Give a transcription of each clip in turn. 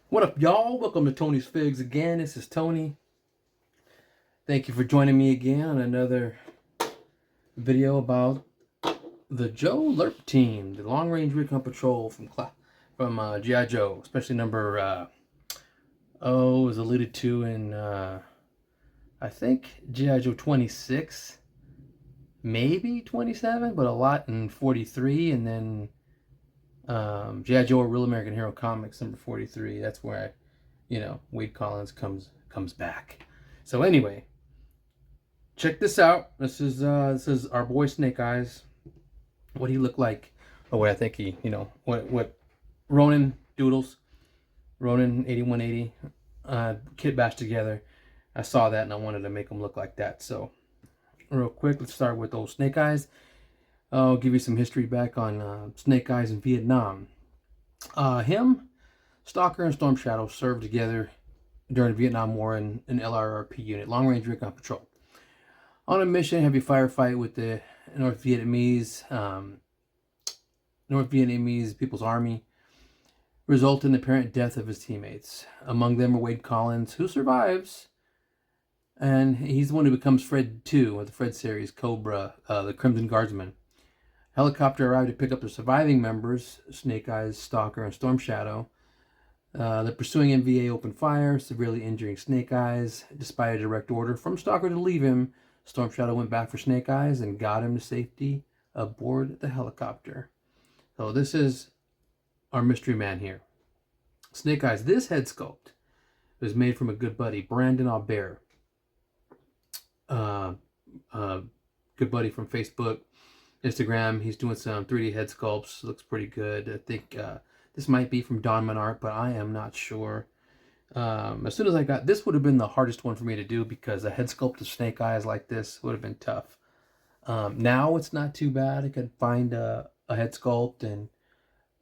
What up, y'all? Welcome to Tony's Figs again. This is Tony. Thank you for joining me again on another video about the Joe LRRP team, the Long Range Recon Patrol from G.I. Joe, especially number was alluded to in I think G.I. Joe 26, maybe 27, but a lot in 43, and then G.I. Joe: A Real American Hero Comics number 43. That's where Wade Collins comes back. So anyway, check this out. This is our boy Snake Eyes. What he looked like, or what I think he, what Ronin Doodles, Ronin 8180, kit bashed together. I saw that and I wanted to make him look like that. So real quick, let's start with old Snake Eyes. I'll give you some history back on Snake Eyes in Vietnam. Him, Stalker, and Storm Shadow served together during the Vietnam War in an LRRP unit, Long Range Recon Patrol. On a mission, heavy firefight with the North Vietnamese People's Army resulted in the apparent death of his teammates. Among them are Wade Collins, who survives, and he's the one who becomes Fred 2 of the Fred series, Cobra, the Crimson Guardsman. Helicopter arrived to pick up the surviving members, Snake Eyes, Stalker, and Storm Shadow. The pursuing NVA opened fire, severely injuring Snake Eyes. Despite a direct order from Stalker to leave him, Storm Shadow went back for Snake Eyes and got him to safety aboard the helicopter. So this is our mystery man here. Snake Eyes, this head sculpt was made from a good buddy, Brandon Aubert. Good buddy from Facebook, Instagram. He's doing some 3D head sculpts. Looks pretty good. I think this might be from Donman Art, but I am not sure. As soon as I got this, would have been the hardest one for me to do because a head sculpt of Snake Eyes like this would have been tough. Now it's not too bad. I could find a head sculpt, and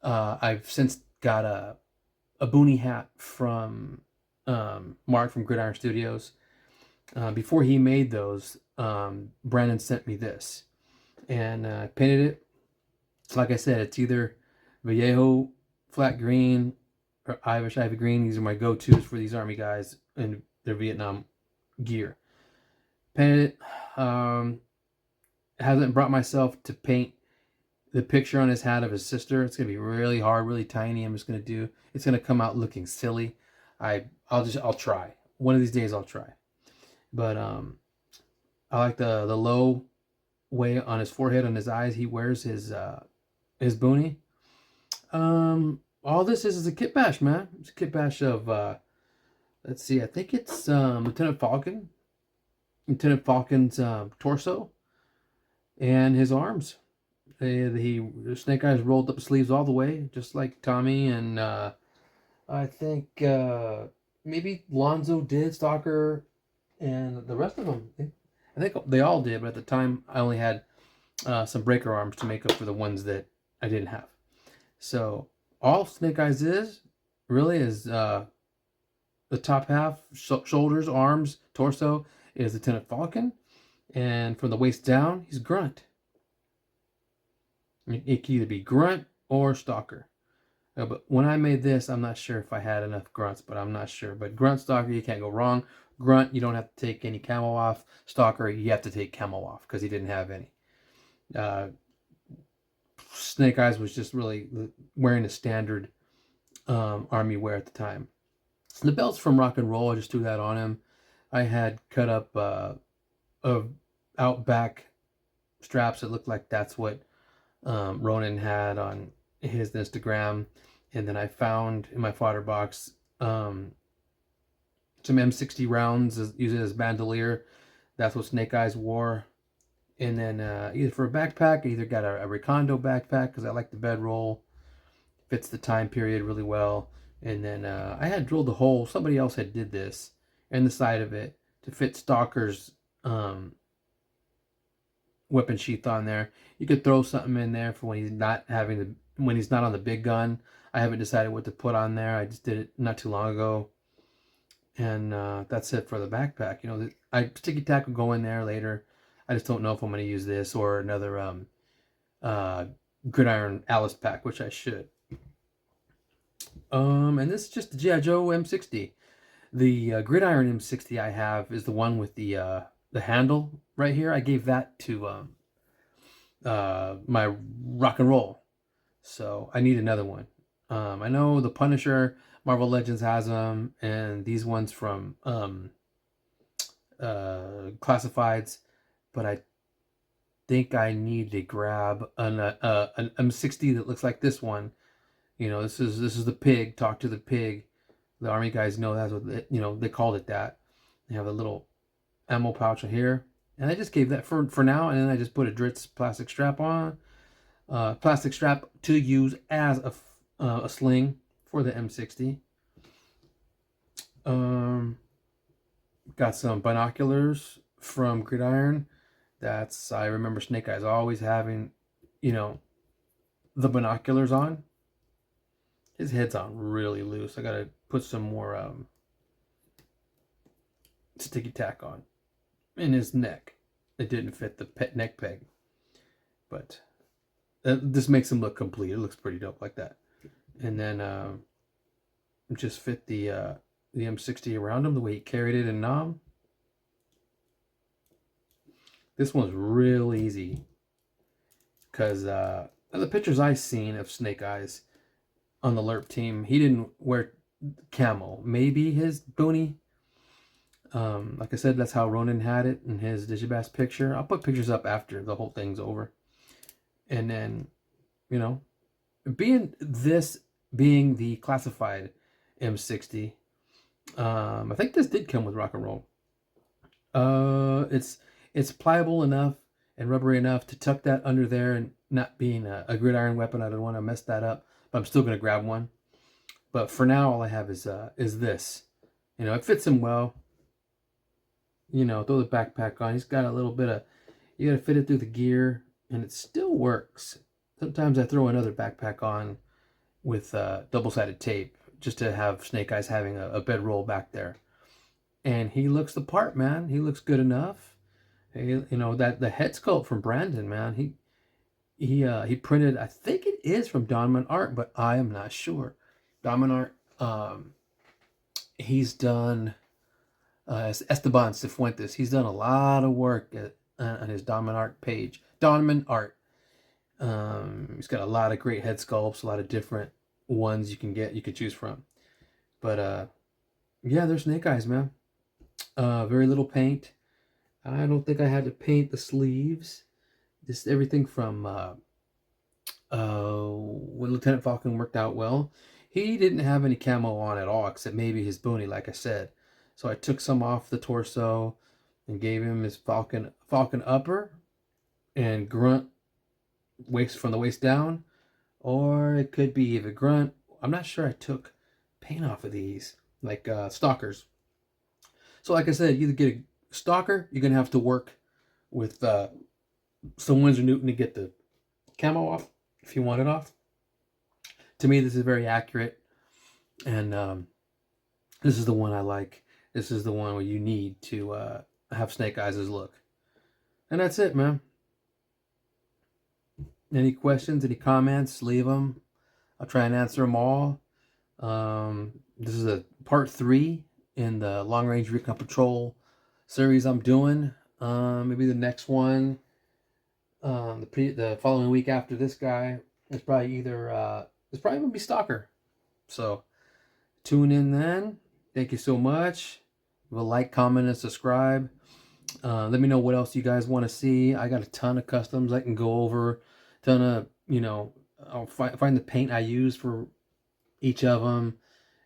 I've since got a boonie hat from Mark from Gridiron Studios. Before he made those, Brandon sent me this, and I painted it. Like I said, it's either Vallejo flat green or Irish ivy green. These are my go-tos for these army guys in their Vietnam gear. Painted it. Hasn't brought myself to paint the picture on his hat of his sister. It's gonna be really hard, really tiny. I'm just gonna do. It's gonna come out looking silly. I'll try. One of these days I'll try. But I like the low way on his forehead, on his eyes. He wears his boonie. All this is a kit bash, man. It's a kit bash of let's see, I think it's Lieutenant Falcon's torso and his arms. Snake Eyes rolled up his sleeves all the way, just like Tommy, and I think maybe Lonzo did, Stalker, and the rest of them. I think they all did, but at the time I only had some breaker arms to make up for the ones that I didn't have. So all Snake Eyes is the top half, shoulders, arms, torso is Lieutenant Falcon, and from the waist down, he's Grunt. It can either be Grunt or Stalker. But when I made this, I'm not sure if I had enough Grunts, but I'm not sure. But Grunt, Stalker, you can't go wrong. Grunt, you don't have to take any camo off. Stalker, you have to take camo off because he didn't have any. Snake Eyes was just really wearing the standard army wear at the time. The belt's from Rock and Roll. I just threw that on him. I had cut up out back straps that looked like that's what Ronin had on his Instagram. And then I found in my fodder box some M60 rounds used as bandolier. That's what Snake Eyes wore. And then either for a backpack, I either got a Recondo backpack because I like the bedroll. Fits the time period really well. And then I had drilled a hole. Somebody else had did this in the side of it to fit Stalker's weapon sheath on there. You could throw something in there for when he's not on the big gun. I haven't decided what to put on there. I just did it not too long ago. And that's it for the backpack. Sticky tack will go in there later. I just don't know if I'm going to use this or another Gridiron Alice pack, which I should. And this is just the G.I. Joe M60. The gridiron M60 I have is the one with the handle right here. I gave that to my rock and roll, so I need another one. I know the Punisher, Marvel Legends has them, and these ones from Classifieds, but I think I need to grab an M60 that looks like this one. You know, this is the pig. Talk to the pig. The army guys know that's what they called it that. They have a little ammo pouch here, and I just gave that for now, and then I just put a Dritz plastic strap on, plastic strap to use as a sling for the M60. Got some binoculars from Gridiron. I remember Snake Eyes always having, the binoculars on. His head's on really loose. I gotta put some more sticky tack on in his neck. It didn't fit the neck peg, but this makes him look complete. It looks pretty dope like that. And then just fit the M60 around him the way he carried it in Nam. This one's real easy because the pictures I've seen of Snake Eyes on the LRRP team, he didn't wear camo. Maybe his boonie. Like I said, that's how Ronan had it in his Digibass picture. I'll put pictures up after the whole thing's over. And then, being the classified M60, I think this did come with rock and roll. It's pliable enough and rubbery enough to tuck that under there, and not being a gridiron weapon, I don't want to mess that up. But I'm still gonna grab one. But for now, all I have is this. It fits him well. Throw the backpack on. He's got a little bit of. You gotta fit it through the gear, and it still works. Sometimes I throw another backpack on with double-sided tape just to have Snake Eyes having a bedroll back there. And he looks the part, man. He looks good enough. That the head sculpt from Brandon, man. He printed, I think it is from Donman Art, but I am not sure. Donman Art, he's done Esteban Cifuentes. He's done a lot of work on his Donman Art page. Donman Art. He's got a lot of great head sculpts, a lot of different ones you can choose from. But yeah, they're Snake Eyes, man. Very little paint. I don't think I had to paint the sleeves. Just everything from when Lieutenant Falcon worked out well. He didn't have any camo on at all, except maybe his boonie, like I said. So I took some off the torso and gave him his Falcon upper and grunt waist from the waist down. Or it could be either grunt. I'm not sure I took paint off of these, like stalkers. So like I said, you either get a stalker, you're going to have to work with some Winsor Newton to get the camo off if you want it off. To me, this is very accurate, and this is the one I like. This is the one where you need to have Snake Eyes' look. And that's it, man. Any questions, any comments, leave them. I'll try and answer them all. This is a part 3 in the Long Range Recon Patrol series I'm doing. Maybe the next one, the following week after this guy, it's probably it's probably gonna be Stalker. So tune in then. Thank you so much. Leave a like, comment, and subscribe. Let me know what else you guys want to see. I got a ton of customs I can go over. Ton of, I'll find the paint I use for each of them,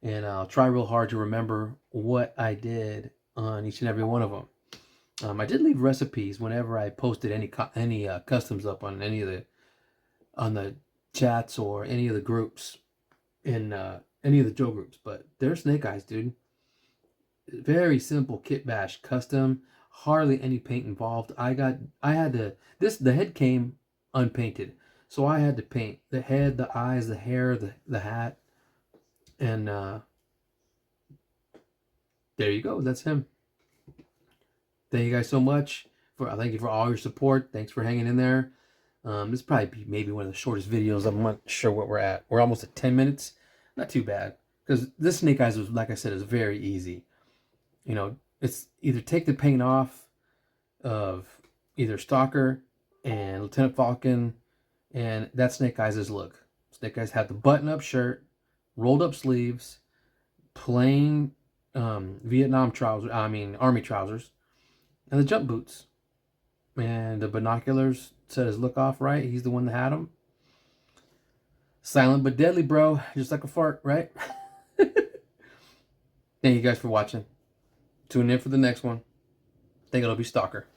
and I'll try real hard to remember what I did on each and every one of them. I did leave recipes whenever I posted any customs up on on the chats or any of the groups in any of the Joe groups. But they're Snake Eyes, dude. Very simple kit bash custom. Hardly any paint involved. The head came unpainted, so I had to paint the head, the eyes, the hair, the hat, and there you go. That's him. Thank you guys so much thank you for all your support. Thanks for hanging in there. This probably be maybe one of the shortest videos. I'm not sure what we're at. We're almost at 10 minutes. not too bad. Because this Snake Eyes was, like I said, is very easy. You know, it's either take the paint off of either Stalker and Lieutenant Falcon, and that's Snake Eyes' look. Snake Eyes had the button-up shirt, rolled up sleeves, plain Vietnam trousers, Army trousers, and the jump boots. And the binoculars set his look off right. He's the one that had them. Silent but deadly, bro. Just like a fart, right? Thank you guys for watching. Tune in for the next one. I think it'll be Stalker.